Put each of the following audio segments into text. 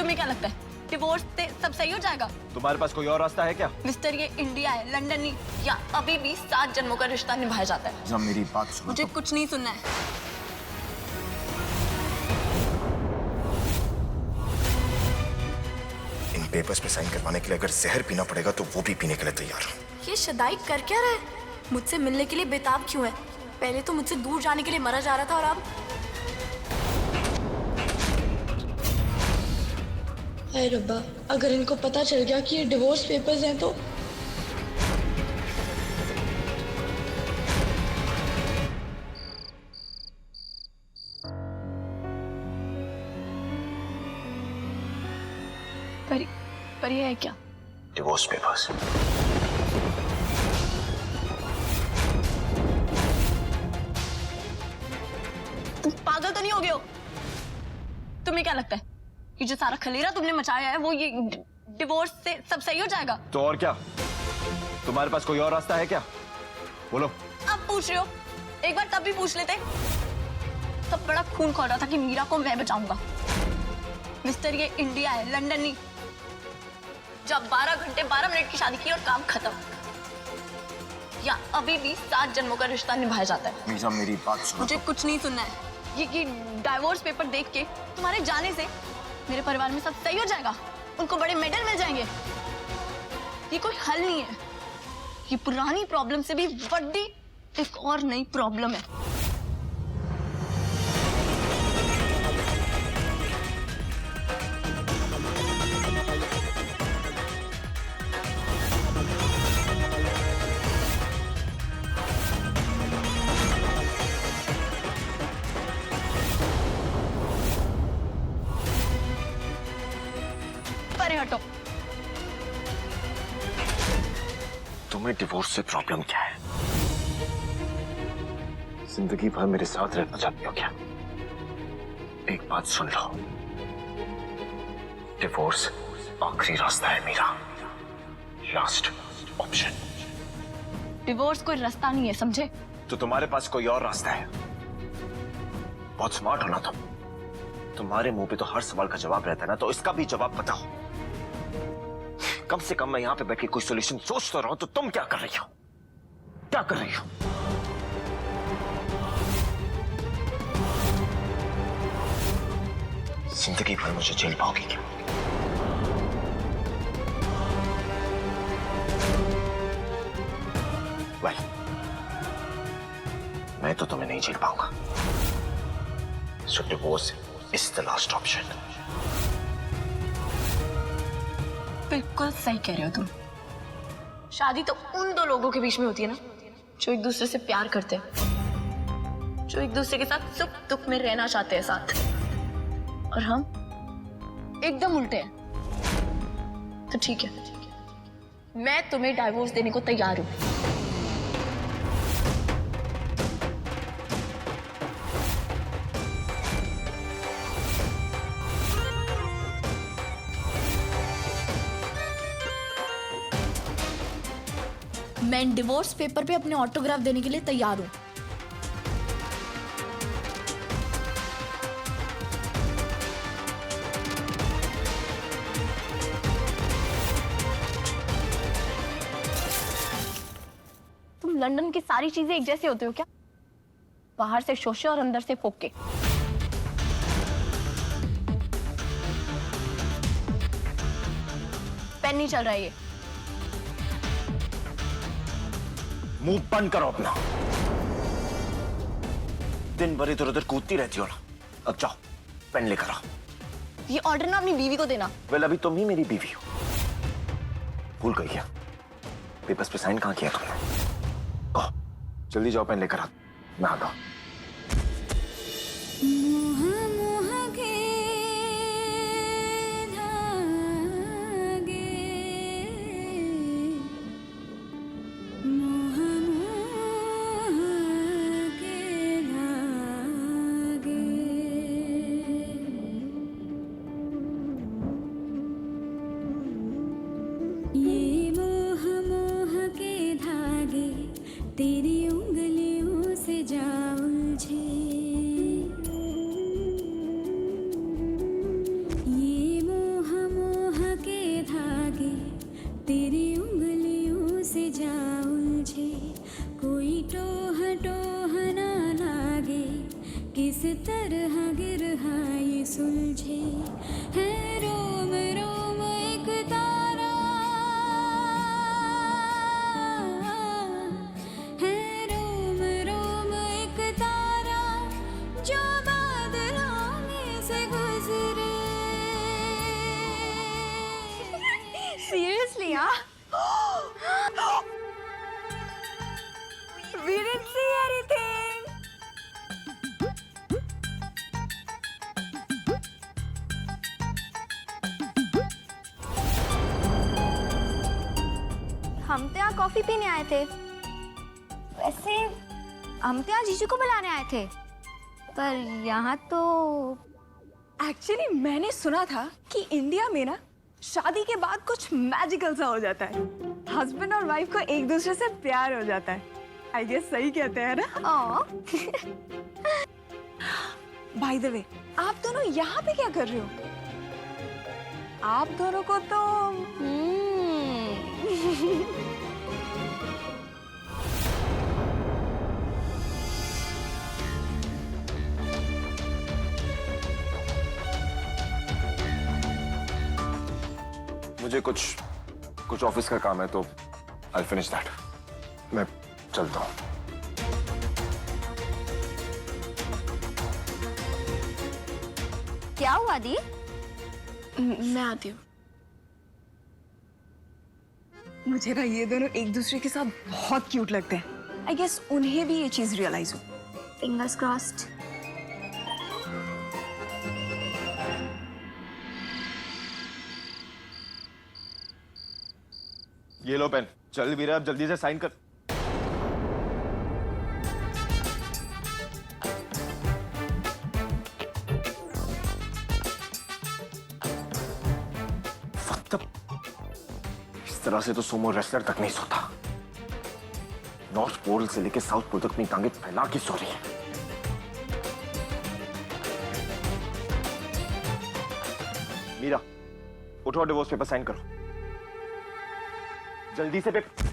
तुम्हें क्या लगता है डिवोर्स से सब सही हो जाएगा? तुम्हारे पास कोई और रास्ता है क्या? मिस्टर, ये इंडिया है, लंदन नहीं। या अभी भी 7 जन्मों का रिश्ता निभाया जाता है। जब मेरी बात सुनो। मुझे कुछ नहीं सुनना है। इन पेपर्स पे साइन करवाने के लिए अगर जहर पीना पड़ेगा तो वो भी पीने के लिए तैयार हूँ। ये शदाई कर क्या रहा है? मुझसे मिलने के लिए बेताब क्यों है? पहले तो मुझसे दूर जाने के लिए मरा जा रहा था और अब हाय रब्बा, अगर इनको पता चल गया कि ये डिवोर्स पेपर्स हैं तो पर ये है क्या? Divorce papers. तुम पागल तो नहीं हो गए हो? तुम्हें क्या लगता है ये जो सारा खलीरा तुमने मचाया है वो ये डिवोर्स से सब सही हो जाएगा? तो और क्या? तुम्हारे पास कोई और रास्ता है क्या? बोलो। अब पूछ रहे हो, एक बार तब भी पूछ लेते। तब बड़ा खून खौल रहा था कि मीरा को मैं बचाऊंगा। मिस्टर, ये इंडिया है, लंदन नहीं। जब 12 घंटे 12 मिनट की शादी की और काम खत्म। या अभी भी 7 जन्मों का रिश्ता निभाया जाता है। मीरा मेरी बात सुनो। मुझे कुछ नहीं सुनना है। ये डाइवोर्स पेपर देख के तुम्हारे जाने से मेरे परिवार में सब सही हो जाएगा। उनको बड़े मेडल मिल जाएंगे। ये कोई हल नहीं है। ये पुरानी प्रॉब्लम से भी बड़ी एक और नई प्रॉब्लम है। परे हटो। तुम्हें डिवोर्स से प्रॉब्लम क्या है? जिंदगी भर मेरे साथ रहना चाहती हो क्या? एक बात सुन लो, डिवोर्स आखिरी रास्ता है मीरा, लास्ट ऑप्शन। डिवोर्स कोई रास्ता नहीं है, समझे? तो तुम्हारे पास कोई और रास्ता है? बहुत स्मार्ट हो ना तुम। तुम्हारे मुंह पे तो हर सवाल का जवाब रहता है ना, तो इसका भी जवाब बताओ। कम से कम मैं यहां पे बैठ के कोई सॉल्यूशन सोच तो रहा हूं, तो तुम क्या कर रही हो? क्या कर रही हो? जिंदगी भर मुझे झेल पाओगी क्या? वेल, मैं तो तुम्हें नहीं झेल पाऊंगा। So divorce is the last option. बिल्कुल सही कह रहे हो तुम। शादी तो उन दो लोगों के बीच में होती है ना, जो एक दूसरे से प्यार करते हैं, जो एक दूसरे के साथ सुख दुख में रहना चाहते हैं साथ। और हम एकदम उल्टे हैं। तो ठीक है, मैं तुम्हें डाइवोर्स देने को तैयार हूं। मैं डिवोर्स पेपर पे अपने ऑटोग्राफ देने के लिए तैयार हूँ। तुम लंदन की सारी चीजें एक जैसे होते हो क्या? बाहर से शोशे और अंदर से फोके। पेन नहीं चल रहा है ये। मुंह बंद करो अपना। दिन भर इधर उधर कूदती रहती हो ना। अब जाओ पेन लेकर आओ। ये ऑर्डर ना अपनी बीवी को देना। वेल, अभी तुम ही मेरी बीवी हो। भूल गई क्या? पेपर्स पे साइन कहाँ किया तुमने? कहो, जल्दी जाओ पेन लेकर आ। मैं आता हूं। ये मोह मोह के धागे तेरी उंगलियों से जा उलझे। ये मोह किस तरह गिरहा ये सुलझे, है रोम रोम एक तारा, है रोम रोम एक तारा जो बादलों में से गुजरे। Seriously, yeah? We didn't see anything. हम तो यहाँ कॉफी पीने आए थे। वैसे हम तो यहाँ जीजू को बुलाने आए थे, पर यहाँ तो एक्चुअली मैंने सुना था कि इंडिया में ना शादी के बाद कुछ मैजिकल सा हो जाता है, हस्बैंड और वाइफ को एक दूसरे से प्यार हो जाता है। आई गेस सही कहते हैं ना? बाय द वे, आप दोनों यहाँ पे क्या कर रहे हो? आप दोनों को तो मुझे कुछ ऑफिस का काम है तो आई फिनिश दैट। मैं चलता हूँ। क्या हुआ दी? मैं आती हूँ। मुझे ना ये दोनों एक दूसरे के साथ बहुत क्यूट लगते हैं। आई गेस उन्हें भी ये चीज रियलाइज हो। Fingers crossed. ये लो पेन, चल भी रहा है, अब जल्दी से साइन कर। इस तरह से तो सोमो रेसलर तक नहीं सोता। नॉर्थ पोल से लेकर साउथ पोल तक अपनी टांगे फैला के सो रही है। मीरा, उठो, डिवोर्स पेपर साइन करो जल्दी से। पेपर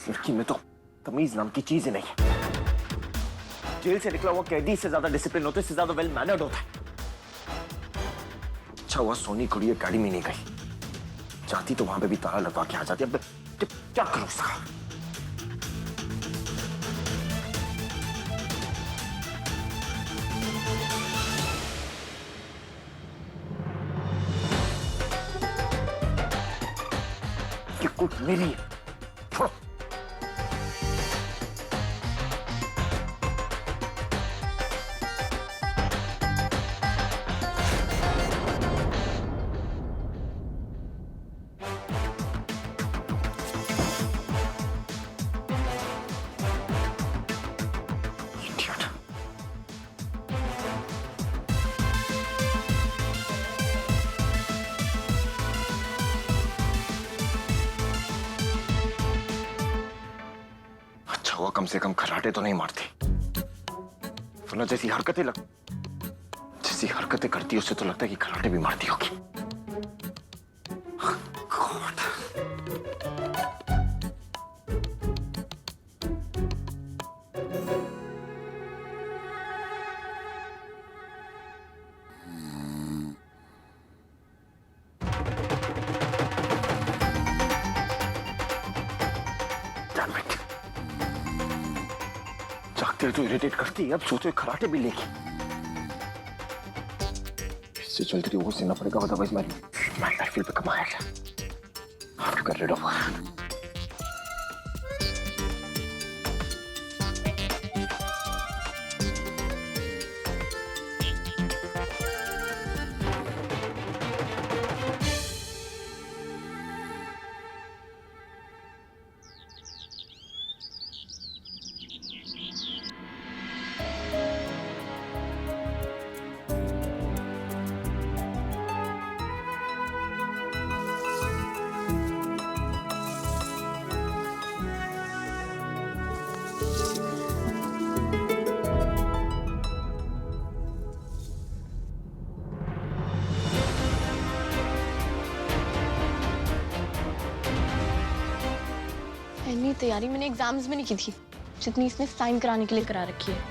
लड़की में तो तमीज नाम की चीज ही नहीं है। जेल से निकला हुआ कैदी से ज्यादा डिसिप्लिन होता है, इससे ज्यादा वेल मैनर्ड होता है। अच्छा हुआ सोनी कुड़ी एकेडमी नहीं गई, जाती तो वहां पे भी ताला लगवा के आ जाती। अब क्या करूं उसका? ये कुछ मेरी है, छोड़ो। कम से कम खराटे तो नहीं मारती, वरना जैसी हरकतें करती है उससे तो लगता है कि खराटे भी मारती होगी। God. Damn it. जागते तो इरिटेट करती है, अब सोचो खराटे भी लेगी। इससे चलते वो सीना पड़ेगा, otherwise my life will become a hell. I have to get rid of her. तैयारी मैंने एग्जाम्स में नहीं की थी जितनी इसने साइन कराने के लिए करा रखी है।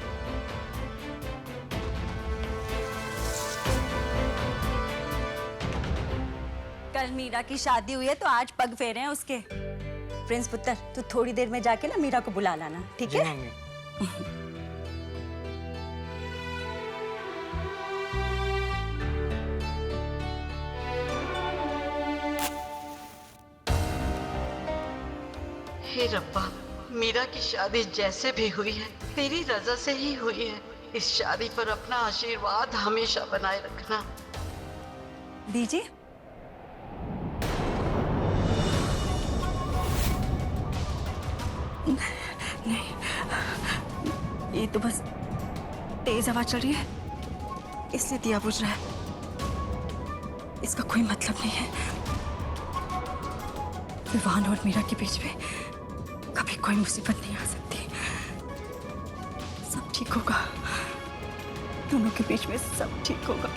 कल मीरा की शादी हुई है तो आज पग फेरे हैं उसके। प्रिंस पुत्र, तू थोड़ी देर में जाके ना मीरा को बुला लाना, ठीक है? हे रब्बा, मीरा की शादी जैसे भी हुई है तेरी रजा से ही हुई है। इस शादी पर अपना आशीर्वाद हमेशा बनाए रखना। दीजिए। नहीं, ये तो बस तेज हवा चल रही है इसलिए दिया बुझ रहा है। इसका कोई मतलब नहीं है। विवान और मीरा के बीच में कभी कोई मुसीबत नहीं आ सकती। सब ठीक होगा, दोनों के बीच में सब ठीक होगा।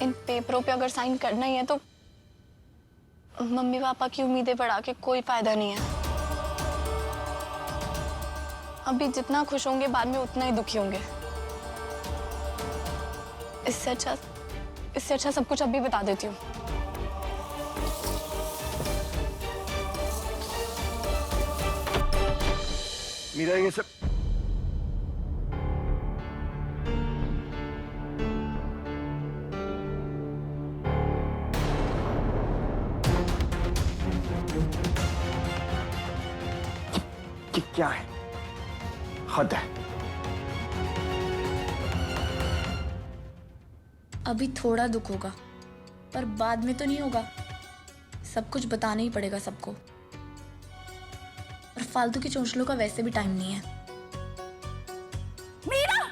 इन पेपरों पे अगर साइन करना ही है तो मम्मी पापा की उम्मीदें बढ़ा के कोई फायदा नहीं है। अभी जितना खुश होंगे बाद में उतना ही दुखी होंगे। इससे अच्छा सब कुछ अभी बता देती हूँ। मीरा ये सब क्या है? हद है। अभी थोड़ा दुख होगा पर बाद में तो नहीं होगा। सब कुछ बताना ही पड़ेगा सबको। और फालतू की चोंचलों का वैसे भी टाइम नहीं है। मीरा!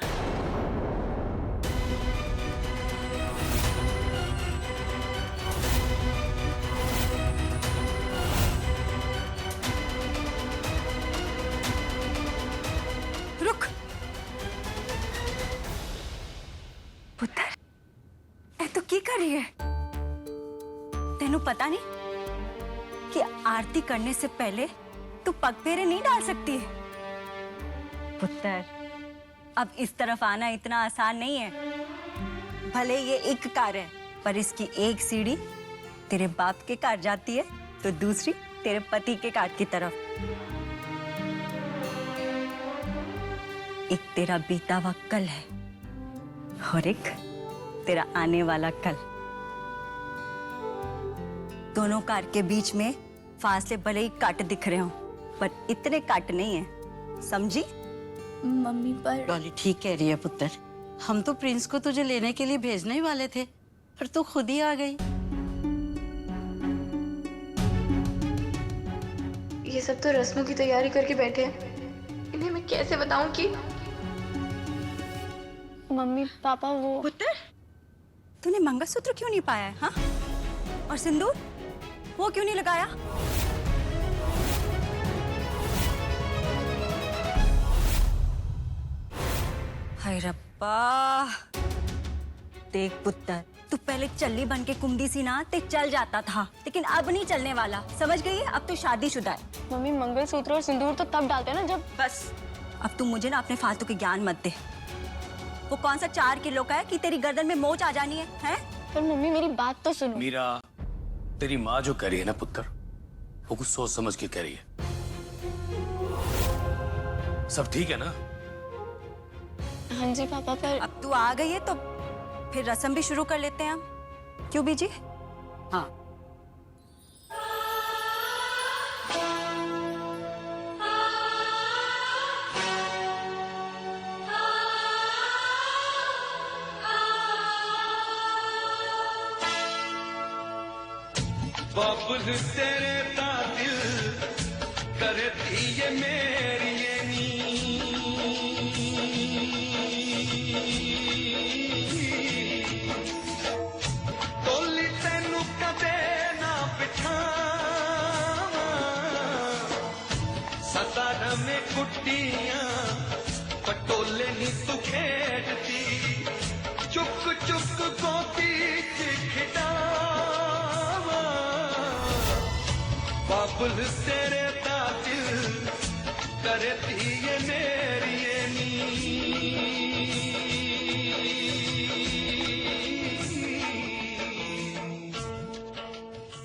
रुक। पुत्र, ए तो की कर रही है? तेनू पता नहीं कि आरती करने से पहले तू पग फेरे नहीं डाल सकती। पुत्र, अब इस तरफ आना इतना आसान नहीं है। भले ये एक कार है पर इसकी एक सीढ़ी तेरे बाप के कार जाती है तो दूसरी तेरे पति के कार की तरफ। एक तेरा बीता हुआ कल है और एक तेरा आने वाला कल। दोनों कार के बीच में फासले भले ही काट दिख रहे हो पर इतने काट नहीं है, समझी? मम्मी पर डॉली ठीक कह रही है पुत्र। हम तो प्रिंस को तुझे लेने के लिए भेजने ही वाले थे पर तू खुद ही आ गई। ये सब तो रस्मों की तैयारी करके बैठे हैं। इन्हें मैं कैसे बताऊं कि मम्मी पापा वो पुत्र, तूने मंगलसूत्र क्यों नहीं पाया है? हाँ? और सिंदूर वो क्यों नहीं लगाया? हाय रब्बा। देख पुत्र, तू पहले चल्ली बन के कुंडी सी ना ते चल जाता था, लेकिन अब नहीं चलने वाला, समझ गई है? अब तो शादीशुदा है। मम्मी मंगलसूत्र और सिंदूर तो तब डालते हैं ना जब। बस अब तू मुझे ना अपने फालतू के ज्ञान मत दे। वो कौन सा 4 किलो का है कि तेरी गर्दन में मोच आ जानी है, हैं? पर मम्मी मेरी बात तो सुनो। मीरा, तेरी माँ जो कह रही है ना पुत्र, वो कुछ सोच समझ के कह रही है। सब ठीक है ना? हाँ जी पापा, पर अब तू आ गई है तो फिर रस्म भी शुरू कर लेते हैं हम। क्यों बीजी? हाँ। बाबुल तेरे दा दिल करती ये मेरी ये नी तोली तेनू कदे ना बिठावा सतार में कुट्टियां पटोले नी तू खेडती चुक चुक गोदी च खिडावा बाबुल तेरे दा दिल करती ये मेरी ये नी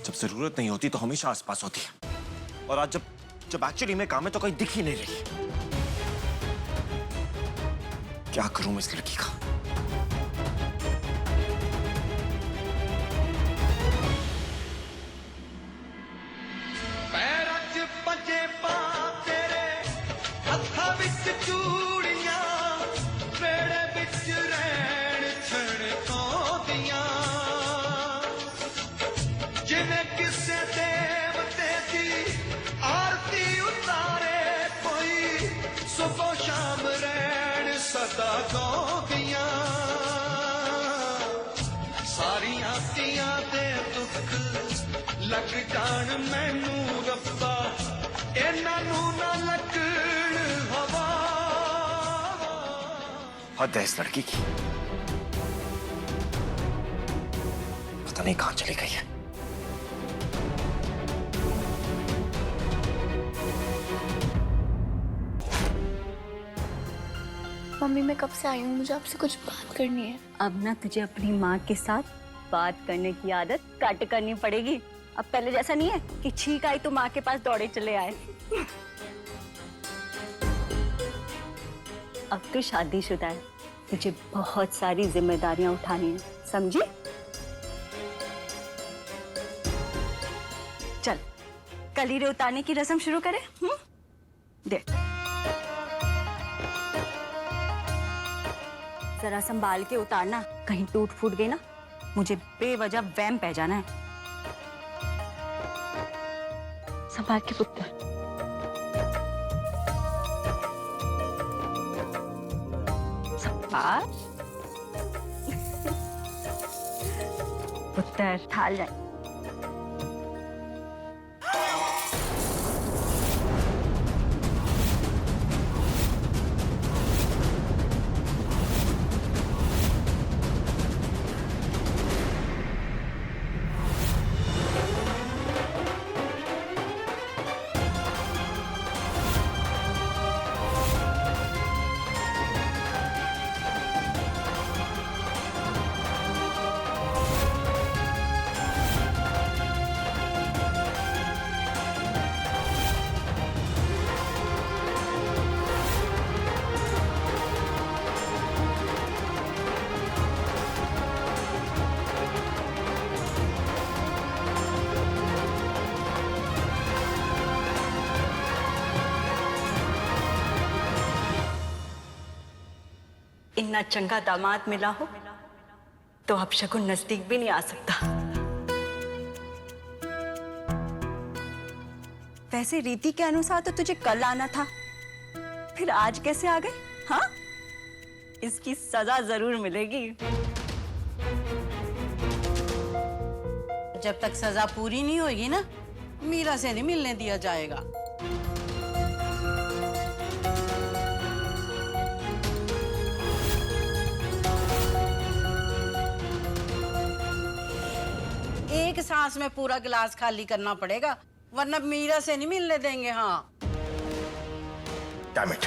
जब जरूरत नहीं होती तो हमेशा आसपास होती है, और आज जब एक्चुअली में काम है तो कहीं दिख ही नहीं रही। क्या करूं मैं इस लड़की का? पैर च पंजे पा तेरे हत्था विच चूड़ियां वेड़े विच रैण छड़काउंदियां जिवें किसे देवते दी आरती उतारे कोई सुबह शाम रैण सदा गाउंदियां सारियां तियां दे दुख लग जान मैनू रब्बा इन्हां नू ना लगण हवा हद है इस लड़की की, पता नहीं कहां चली गई है। मम्मी मैं कब से आई हूँ, मुझे आपसे कुछ बात करनी है। अब ना तुझे अपनी माँ के साथ बात करने की आदत काट करनी पड़ेगी। अब पहले जैसा नहीं है कि छींक आई तो माँ के पास दौड़े चले आए। अब तो शादीशुदा है, तुझे बहुत सारी जिम्मेदारियां उठानी है, समझी? चल कलीरे उतारने की रस्म शुरू करें। दे जरा संभाल के उतारना, कहीं टूट फूट गई ना मुझे बेवजह वहम पै जाना है। संभाल के पुत्र। संभाल पुत्र, थाल जाए। इतना चंगा दामाद मिला हो तो अब शगुन नजदीक भी नहीं आ सकता। वैसे रीति के अनुसार तो तुझे कल आना था, फिर आज कैसे आ गए? हाँ, इसकी सजा जरूर मिलेगी। जब तक सजा पूरी नहीं होगी ना, मीरा से नहीं मिलने दिया जाएगा। एक सांस में पूरा गिलास खाली करना पड़ेगा, वरना मीरा से नहीं मिलने देंगे। हाँ डैम इट,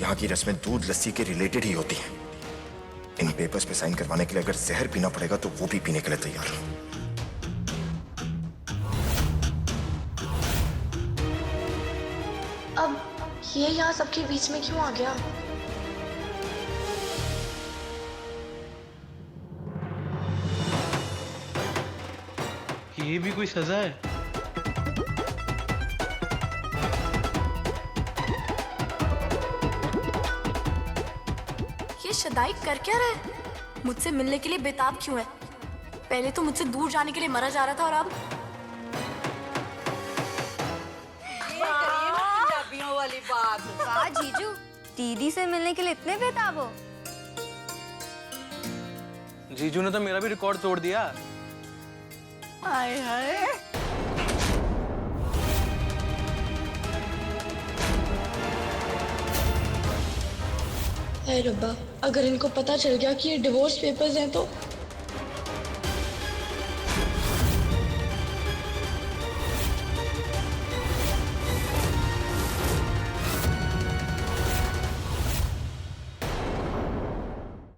यहाँ की रस्में दूध लस्सी के रिलेटेड ही होती हैं। इन पेपर्स पे साइन करवाने के लिए अगर जहर पीना पड़ेगा तो वो भी पीने के लिए तैयार हूं। अब ये यहाँ सबके बीच में क्यों आ गया? ये भी कोई सजा है? ये शदाई कर क्या रहा है? मुझसे मिलने के लिए बेताब क्यों है? पहले तो मुझसे दूर जाने के लिए मरा जा रहा था और अब बात। वाह जीजू, दीदी से मिलने के लिए इतने बेताब हो। जीजू ने तो मेरा भी रिकॉर्ड तोड़ दिया। हाय हाय। हाय रब्बा, अगर इनको पता चल गया कि ये डिवोर्स पेपर्स हैं तो